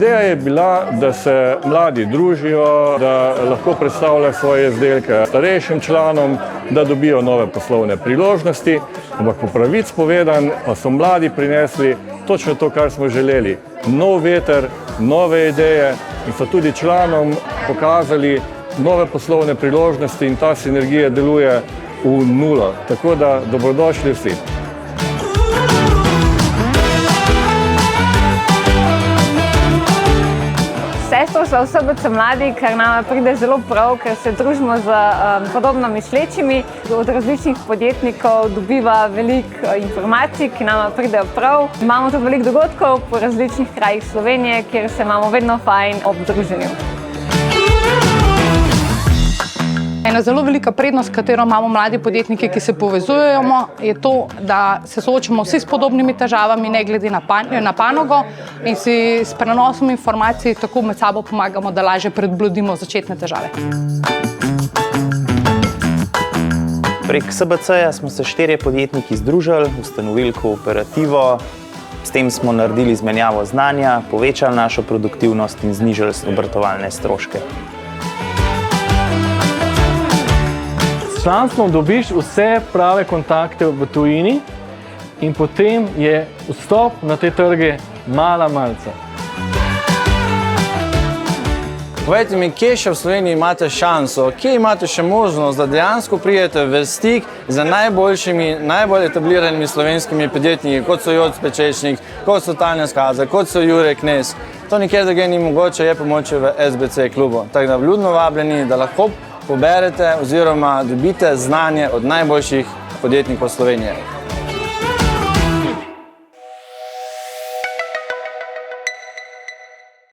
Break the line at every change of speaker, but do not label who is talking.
Ideja je bila, da se mladi družijo, da lahko predstavljajo svoje izdelke starejšim članom, da dobijo nove poslovne priložnosti, ampak po pravici povedan pa so mladi prinesli točno to, kar smo želeli. Nov veter, nove ideje in so tudi članom pokazali nove poslovne priložnosti in ta sinergija deluje v nulo. Tako da dobrodošli vsi.
Sestvo so SBC mladi, ker nama pride zelo prav, ker se družimo z podobno mislečimi. Od različnih podjetnikov dobiva veliko informacij, ki nama pridejo prav. Imamo tudi veliko dogodkov po različnih krajih Slovenije, kjer se imamo vedno fajn ob druženju.
Ena zelo velika prednost, katero imamo mladi podjetniki, ki se povezujemo, je to, da se soočamo vsi s podobnimi težavami, ne glede na panogo in si s prenosom informacij tako med sabo pomagamo, da lažje prebrodimo začetne težave.
Prek SBC-ja smo se 4 podjetniki združili, ustanovili kooperativo, s tem smo naredili izmenjavo znanja, povečali našo produktivnost in znižali obratovalne stroške.
S članstvom dobiš vse prave kontakte v tujini in potem je vstop na te trge mala malca.
Povejte mi, kje še v Sloveniji imate šanso, kje imate še možnost, da dejansko pridete v stik z najboljšimi, najbolj etabliranimi slovenskimi podjetniki, kot so Joc Pečečnik, kot so Tanja Skaza, kot so Jure Knez. To nikjer drugje ni mogoče, je pomoč v SBC klubu. Tako da vljudno vabljeni, da lahko poberete oziroma dobite znanje od najboljših podjetnikov Slovenije.